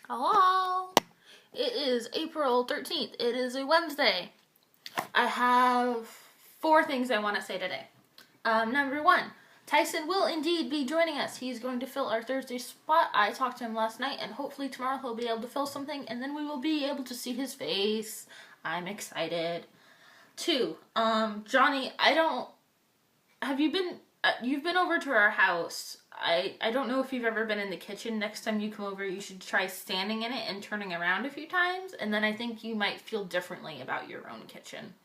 Hello! It is April 13th. It is a Wednesday. I have 4 things I want to say today. Number 1, Tyson will indeed be joining us. He's going to fill our Thursday spot. I talked to him last night, and hopefully tomorrow he'll be able to fill something, and then we will be able to see his face. I'm excited. 2, Johnny, have you been, you've been over to our house. I don't know if you've ever been in the kitchen. Next time you come over, you should try standing in it and turning around a few times, and then I think you might feel differently about your own kitchen.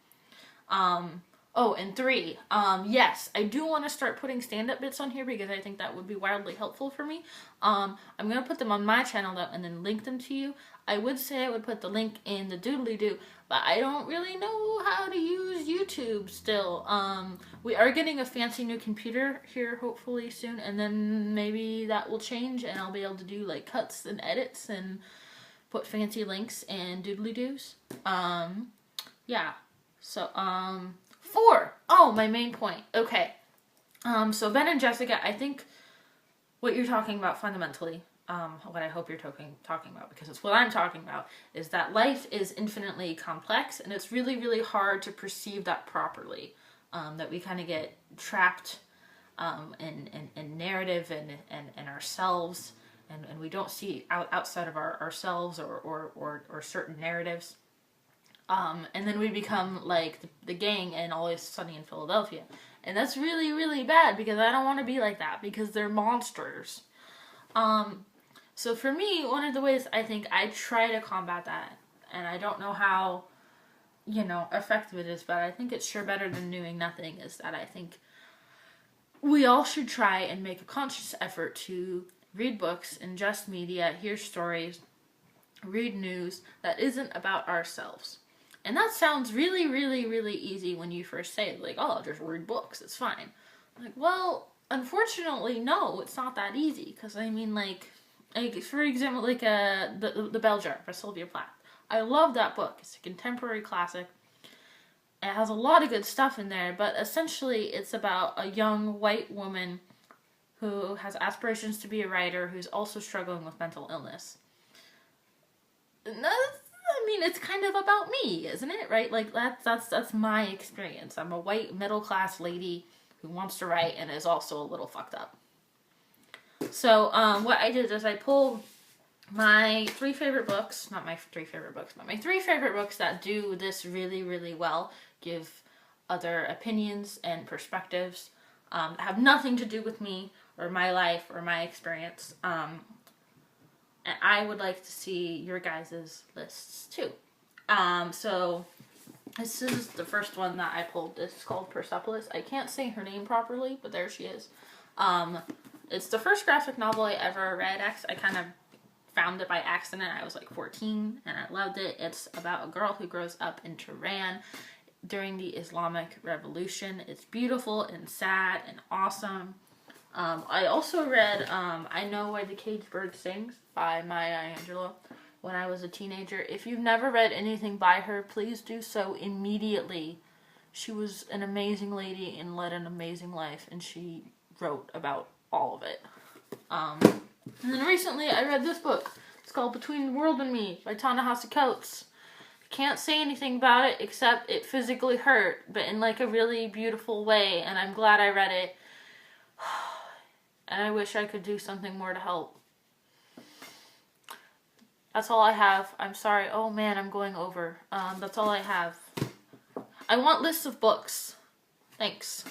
Oh, and 3, yes, I do want to start putting stand-up bits on here because I think that would be wildly helpful for me. I'm going to put them on my channel though and then link them to you. I would say I would put the link in the doodly-doo, but I don't really know how to use YouTube still. We are getting a fancy new computer here hopefully soon, and then maybe that will change and I'll be able to do like cuts and edits and put fancy links and doodly-doos. Yeah. So, 4. Oh, my main point. Okay. So Ben and Jessica, I think what you're talking about fundamentally, what I hope you're talking about, because it's what I'm talking about, is that life is infinitely complex, and it's really, really hard to perceive that properly. That we kind of get trapped in narrative and ourselves, and we don't see outside of ourselves or certain narratives. And then we become like the gang in Always Sunny in Philadelphia. And that's really, really bad because I don't want to be like that because they're monsters. So for me, one of the ways I think I try to combat that, and I don't know how, effective it is, but I think it's sure better than doing nothing, is that I think we all should try and make a conscious effort to read books, ingest media, hear stories, read news that isn't about ourselves. And that sounds really, really, really easy when you first say it. Like, oh, I'll just read books, it's fine. Like, well, unfortunately, no, it's not that easy. Because, I mean, like for example, like the Bell Jar by Sylvia Plath. I love that book. It's a contemporary classic. It has a lot of good stuff in there, but essentially it's about a young white woman who has aspirations to be a writer who's also struggling with mental illness. It's kind of about me, isn't it? Right? Like that's my experience. I'm a white middle class lady who wants to write and is also a little fucked up. So what I did is I pulled my 3 favorite books, not my 3 favorite books, but my 3 favorite books that do this really, really well, give other opinions and perspectives that have nothing to do with me or my life or my experience. And I would like to see your guys' lists too. So this is the first one that I pulled. It's called Persepolis. I can't say her name properly, but there she is. It's the first graphic novel I ever read. I kind of found it by accident. I was like 14 and I loved it. It's about a girl who grows up in Tehran during the Islamic Revolution. It's beautiful and sad and awesome. I also read I Know Why the Caged Bird Sings by Maya Angelou when I was a teenager. If you've never read anything by her, please do so immediately. She was an amazing lady and led an amazing life, and she wrote about all of it. And then recently I read this book. It's called Between the World and Me by Ta-Nehisi Coates. Can't say anything about it except it physically hurt, but in like a really beautiful way, and I'm glad I read it. And I wish I could do something more to help. That's all I have. I'm sorry. Oh man, I'm going over. That's all I have. I want lists of books. Thanks.